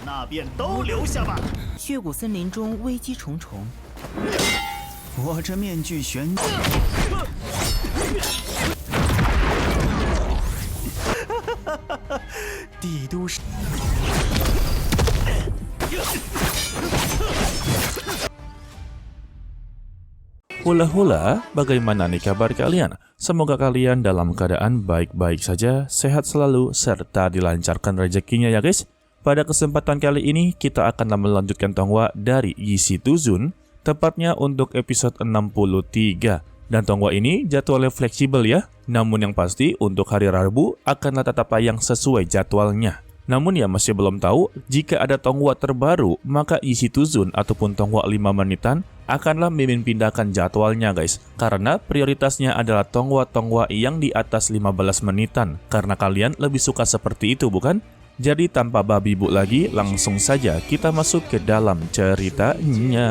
那便都留下吧。血谷森林中危机重重，我这面具悬。帝都是。Hula-hula, bagaimana nih kabar kalian? Semoga kalian dalam keadaan baik-baik saja, sehat selalu, serta dilancarkan rezekinya ya guys. Pada kesempatan kali ini, kita akan melanjutkan tonggua dari Yishi Tuzun, tepatnya untuk episode 63. Dan tonggua ini jadwalnya fleksibel ya, namun yang pasti untuk hari Rabu akanlah tetap tayang sesuai jadwalnya. Namun ya masih belum tahu, jika ada tonggua terbaru, maka Yishi Tuzun ataupun tonggua 5 menitan akanlah mimin pindahkan jadwalnya guys. Karena prioritasnya adalah tonggua-tonggua yang di atas 15 menitan. Karena kalian lebih suka seperti itu bukan? Jadi tanpa babi bu lagi, langsung saja kita masuk ke dalam ceritanya.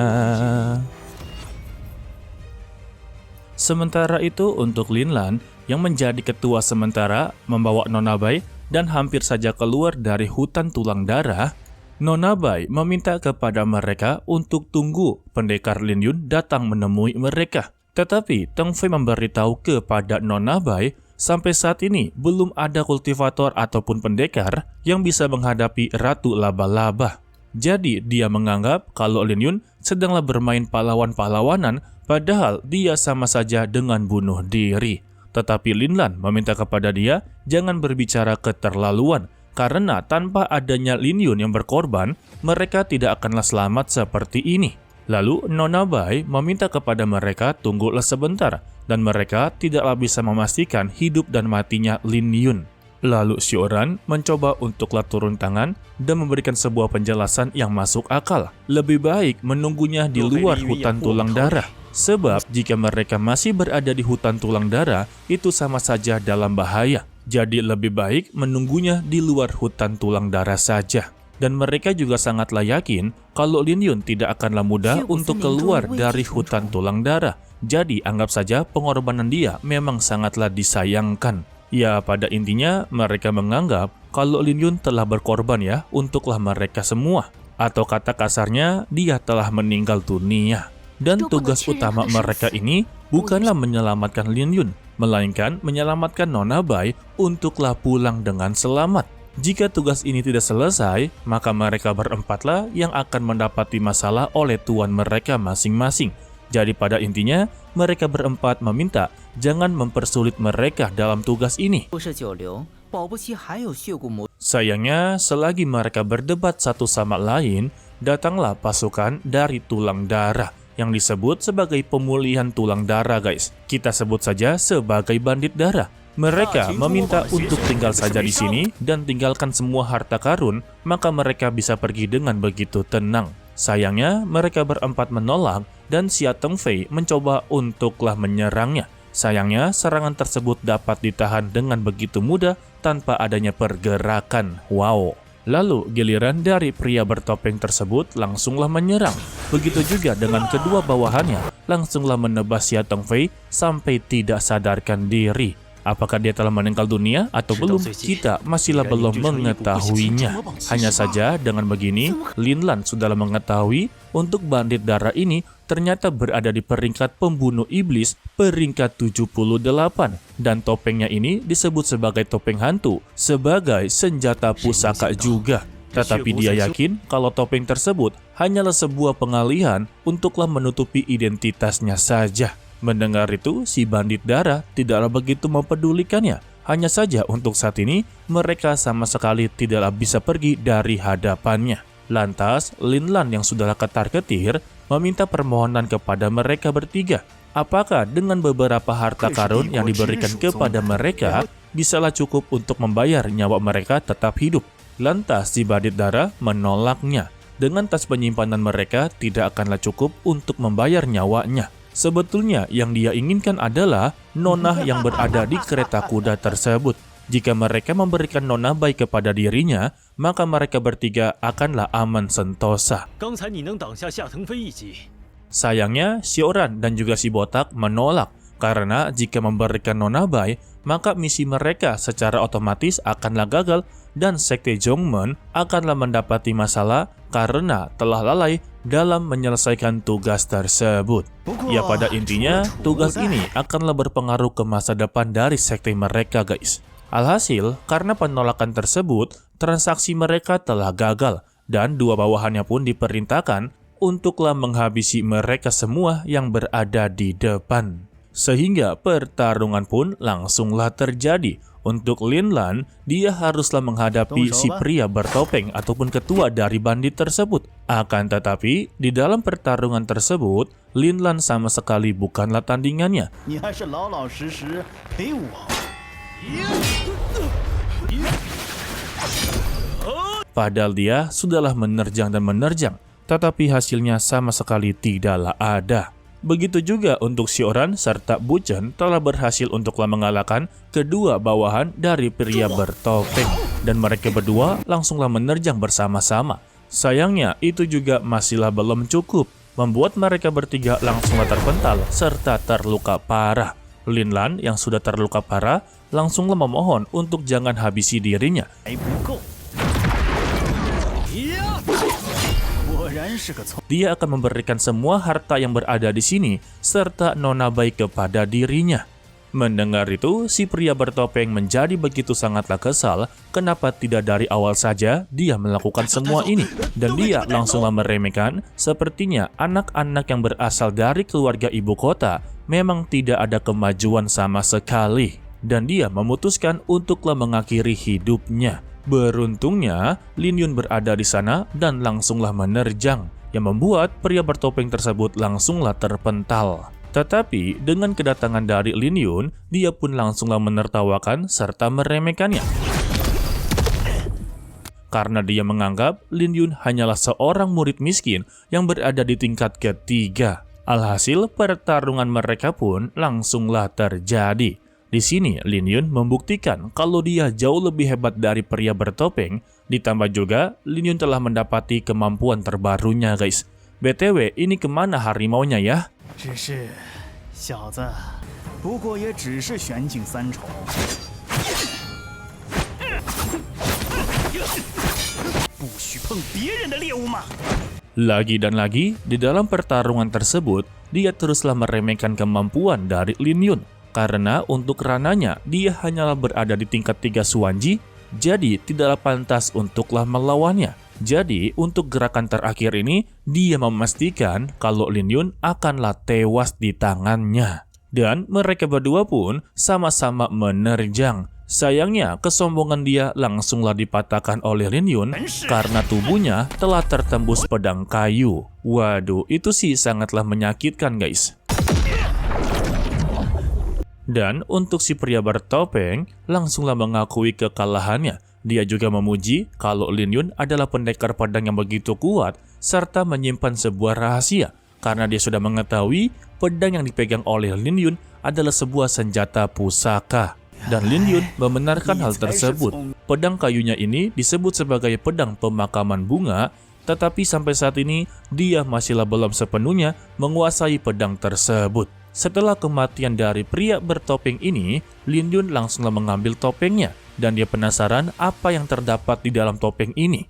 Sementara itu untuk Linlan yang menjadi ketua sementara membawa Nona Bai dan hampir saja keluar dari hutan tulang darah, Nona Bai meminta kepada mereka untuk tunggu pendekar Lin Yun datang menemui mereka. Tetapi Teng Fei memberitahu kepada Nona Bai sampai saat ini belum ada kultivator ataupun pendekar yang bisa menghadapi Ratu Laba-Laba. Jadi dia menganggap kalau Lin Yun sedanglah bermain pahlawan-pahlawanan padahal dia sama saja dengan bunuh diri. Tetapi Linlan meminta kepada dia jangan berbicara keterlaluan karena tanpa adanya Lin Yun yang berkorban, mereka tidak akanlah selamat seperti ini. Lalu Nona Bai meminta kepada mereka tunggulah sebentar dan mereka tidaklah bisa memastikan hidup dan matinya Lin Yun. Lalu Xiaoran mencoba untuklah turun tangan dan memberikan sebuah penjelasan yang masuk akal. Lebih baik menunggunya di luar hutan tulang darah. Sebab jika mereka masih berada di hutan tulang darah, itu sama saja dalam bahaya. Jadi lebih baik menunggunya di luar hutan tulang darah saja. Dan mereka juga sangatlah yakin kalau Lin Yun tidak akanlah mudah untuk keluar dari hutan tulang darah. Jadi anggap saja pengorbanan dia memang sangatlah disayangkan. Ya pada intinya mereka menganggap kalau Lin Yun telah berkorban ya untuklah mereka semua. Atau kata kasarnya dia telah meninggal dunia. Dan tugas utama mereka ini bukanlah menyelamatkan Lin Yun, melainkan menyelamatkan Nona Bai untuklah pulang dengan selamat. Jika tugas ini tidak selesai, maka mereka berempatlah yang akan mendapati masalah oleh tuan mereka masing-masing. Jadi pada intinya, mereka berempat meminta jangan mempersulit mereka dalam tugas ini. Sayangnya, selagi mereka berdebat satu sama lain, datanglah pasukan dari tulang darah yang disebut sebagai pemulihan tulang darah guys. Kita sebut saja sebagai bandit darah. Mereka meminta untuk tinggal saja di sini dan tinggalkan semua harta karun, maka mereka bisa pergi dengan begitu tenang. Sayangnya mereka berempat menolak dan Xia Teng Fei mencoba untuklah menyerangnya. Sayangnya serangan tersebut dapat ditahan dengan begitu mudah tanpa adanya pergerakan. Wow. Lalu giliran dari pria bertopeng tersebut langsunglah menyerang. Begitu juga dengan kedua bawahannya, langsunglah menebas Xia Teng Fei sampai tidak sadarkan diri. Apakah dia telah meninggal dunia atau belum? Kita masihlah belum mengetahuinya. Hanya saja dengan begini, Linlan sudahlah mengetahui untuk bandit darah ini ternyata berada di peringkat pembunuh iblis peringkat 78. Dan topengnya ini disebut sebagai topeng hantu, sebagai senjata pusaka juga. Tetapi dia yakin kalau topeng tersebut hanyalah sebuah pengalihan untuklah menutupi identitasnya saja. Mendengar itu, si bandit darah tidaklah begitu mempedulikannya. Hanya saja untuk saat ini, mereka sama sekali tidaklah bisa pergi dari hadapannya. Lantas, Linlan yang sudahlah ketar-ketir meminta permohonan kepada mereka bertiga. Apakah dengan beberapa harta karun yang diberikan kepada mereka, bisalah cukup untuk membayar nyawa mereka tetap hidup? Lantas, si bandit darah menolaknya. Dengan tas penyimpanan mereka tidak akanlah cukup untuk membayar nyawanya. Sebetulnya yang dia inginkan adalah nona yang berada di kereta kuda tersebut. Jika mereka memberikan Nona Bai kepada dirinya, maka mereka bertiga akanlah aman sentosa. Sayangnya, Xiaoran dan juga si botak menolak. Karena jika memberikan Nona Bai, maka misi mereka secara otomatis akanlah gagal dan Sekte Zhongmen akanlah mendapati masalah karena telah lalai dalam menyelesaikan tugas tersebut. Ya pada intinya, tugas ini akanlah berpengaruh ke masa depan dari sekte mereka guys. Alhasil, karena penolakan tersebut, transaksi mereka telah gagal dan dua bawahannya pun diperintahkan untuklah menghabisi mereka semua yang berada di depan. Sehingga pertarungan pun langsunglah terjadi. Untuk Lin Lan, dia haruslah menghadapi si pria bertopeng ataupun ketua dari bandit tersebut. Akan tetapi, di dalam pertarungan tersebut, Lin Lan sama sekali bukanlah tandingannya. Padahal dia sudahlah menerjang dan menerjang, tetapi hasilnya sama sekali tidaklah ada. Begitu juga untuk Xiaoran serta Bu Chen telah berhasil untuklah mengalahkan kedua bawahan dari pria bertopeng. Dan mereka berdua langsunglah menerjang bersama-sama. Sayangnya itu juga masihlah belum cukup, membuat mereka bertiga langsunglah terpental serta terluka parah. Lin Lan yang sudah terluka parah langsunglah memohon untuk jangan habisi dirinya. Dia akan memberikan semua harta yang berada di sini serta nona baik kepada dirinya. Mendengar itu, si pria bertopeng menjadi begitu sangatlah kesal kenapa tidak dari awal saja dia melakukan semua ini. Dan dia langsunglah meremehkan, sepertinya anak-anak yang berasal dari keluarga ibu kota memang tidak ada kemajuan sama sekali. Dan dia memutuskan untuklah mengakhiri hidupnya. Beruntungnya, Lin Yun berada di sana dan langsunglah menerjang, yang membuat pria bertopeng tersebut langsunglah terpental. Tetapi dengan kedatangan dari Lin Yun, dia pun langsunglah menertawakan serta meremehkannya. Karena dia menganggap Lin Yun hanyalah seorang murid miskin yang berada di tingkat ketiga. Alhasil pertarungan mereka pun langsunglah terjadi. Di sini, Lin Yun membuktikan kalau dia jauh lebih hebat dari pria bertopeng. Ditambah juga, Lin Yun telah mendapati kemampuan terbarunya guys. BTW, ini kemana harimaunya ya? Lagi dan lagi, di dalam pertarungan tersebut, dia teruslah meremehkan kemampuan dari Lin Yun. Karena untuk rananya, dia hanyalah berada di tingkat 3 Suanji, jadi tidaklah pantas untuklah melawannya. Jadi, untuk gerakan terakhir ini, dia memastikan kalau Lin Yun akanlah tewas di tangannya. Dan mereka berdua pun sama-sama menerjang. Sayangnya, kesombongan dia langsunglah dipatahkan oleh Lin Yun karena tubuhnya telah tertembus pedang kayu. Waduh, itu sih sangatlah menyakitkan guys. Dan untuk si pria bertopeng, langsunglah mengakui kekalahannya. Dia juga memuji kalau Lin Yun adalah pendekar pedang yang begitu kuat, serta menyimpan sebuah rahasia. Karena dia sudah mengetahui pedang yang dipegang oleh Lin Yun adalah sebuah senjata pusaka. Dan Lin Yun membenarkan hal tersebut. Pedang kayunya ini disebut sebagai pedang pemakaman bunga, tetapi sampai saat ini dia masihlah belum sepenuhnya menguasai pedang tersebut. Setelah kematian dari pria bertopeng ini, Lin Yun langsunglah mengambil topengnya dan dia penasaran apa yang terdapat di dalam topeng ini.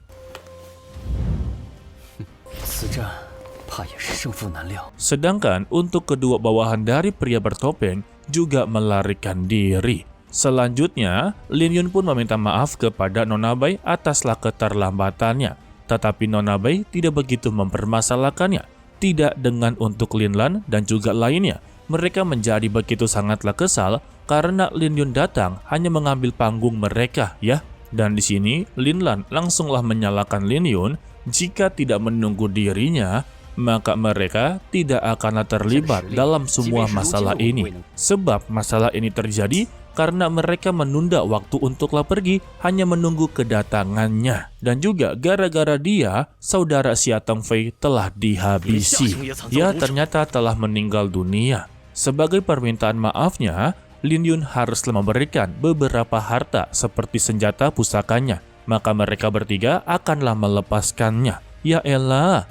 Sedangkan untuk kedua bawahan dari pria bertopeng juga melarikan diri. Selanjutnya, Lin Yun pun meminta maaf kepada Nona Bai ataslah keterlambatannya. Tetapi Nona Bai tidak begitu mempermasalahkannya. Tidak dengan untuk Lin Lan dan juga lainnya. Mereka menjadi begitu sangatlah kesal karena Lin Yun datang hanya mengambil panggung mereka ya. Dan di sini Lin Lan langsunglah menyalahkan Lin Yun jika tidak menunggu dirinya, maka mereka tidak akanlah terlibat dalam semua masalah ini. Sebab masalah ini terjadi karena mereka menunda waktu untuklah pergi hanya menunggu kedatangannya. Dan juga gara-gara dia, saudara Xia Tengfei telah dihabisi. Dia ternyata telah meninggal dunia. Sebagai permintaan maafnya, Lin Yun haruslah memberikan beberapa harta seperti senjata pusakanya. Maka mereka bertiga akanlah melepaskannya. Ya elah.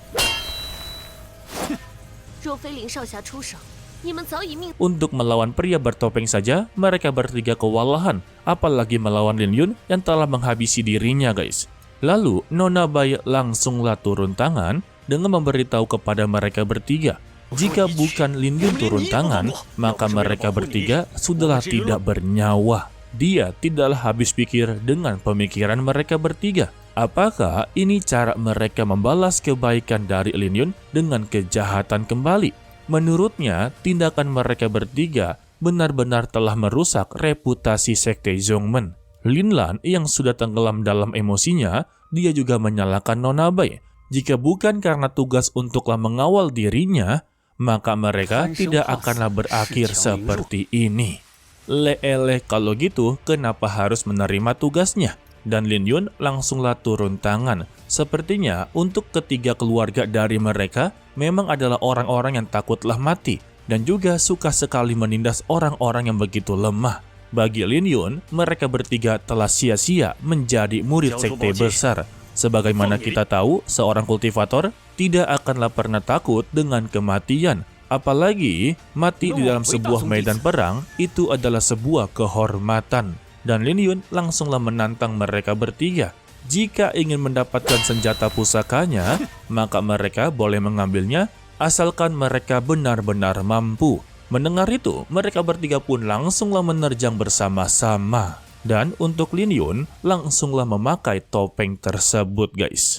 你们早已命。 Untuk melawan pria bertopeng saja, mereka bertiga kewalahan, apalagi melawan Lin Yun yang telah menghabisi dirinya guys. Lalu Nona Bai langsunglah turun tangan dengan memberitahu kepada mereka bertiga, jika bukan Lin Yun turun tangan, maka mereka bertiga sudahlah tidak bernyawa. Dia tidaklah habis pikir dengan pemikiran mereka bertiga. Apakah ini cara mereka membalas kebaikan dari Lin Yun dengan kejahatan kembali? Menurutnya, tindakan mereka bertiga benar-benar telah merusak reputasi Sekte Zhongmen. Lin Lan yang sudah tenggelam dalam emosinya, dia juga menyalahkan Nona Bai. Jika bukan karena tugas untuklah mengawal dirinya, maka mereka tidak akanlah berakhir seperti ini. Leleh kalau gitu, kenapa harus menerima tugasnya? Dan Lin Yun langsunglah turun tangan. Sepertinya untuk ketiga keluarga dari mereka memang adalah orang-orang yang takutlah mati dan juga suka sekali menindas orang-orang yang begitu lemah. Bagi Lin Yun, mereka bertiga telah sia-sia menjadi murid sekte besar. Sebagaimana kita tahu, seorang kultivator tidak akanlah pernah takut dengan kematian. Apalagi mati di dalam sebuah medan perang itu adalah sebuah kehormatan. Dan Lin Yun langsunglah menantang mereka bertiga. Jika ingin mendapatkan senjata pusakanya, maka mereka boleh mengambilnya asalkan mereka benar-benar mampu. Mendengar itu, mereka bertiga pun langsunglah menerjang bersama-sama. Dan untuk Lin Yun, langsunglah memakai topeng tersebut guys.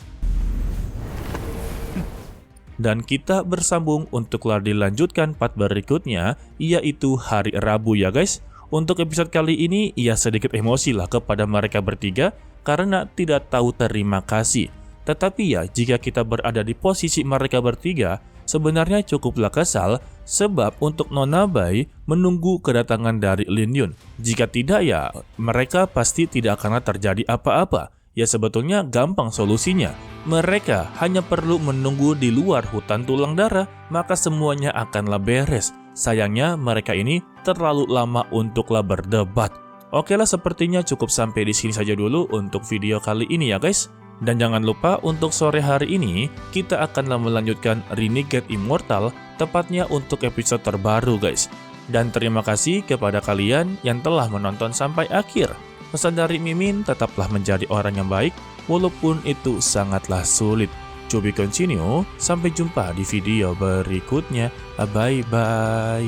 Dan kita bersambung untuklah dilanjutkan part berikutnya, yaitu hari Rabu ya guys. Untuk episode kali ini, ia sedikit emosi lah kepada mereka bertiga karena tidak tahu terima kasih. Tetapi ya, jika kita berada di posisi mereka bertiga, sebenarnya cukuplah kesal sebab untuk Nona Bai menunggu kedatangan dari Lin Yun. Jika tidak ya, mereka pasti tidak akan terjadi apa-apa. Ya sebetulnya gampang solusinya. Mereka hanya perlu menunggu di luar hutan tulang darah, maka semuanya akanlah beres. Sayangnya mereka ini terlalu lama untuklah berdebat. Oke lah, sepertinya cukup sampai di sini saja dulu untuk video kali ini ya guys. Dan jangan lupa untuk sore hari ini kita akanlah melanjutkan Renegade Immortal, tepatnya untuk episode terbaru guys. Dan terima kasih kepada kalian yang telah menonton sampai akhir. Pesan dari Mimin, tetaplah menjadi orang yang baik walaupun itu sangatlah sulit. To be continue, sampai jumpa di video berikutnya. Bye-bye.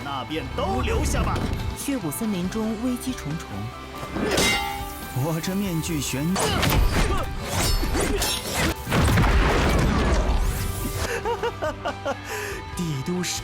那便都留下吧。血谷森林中危机重重，我这面具玄，帝都是。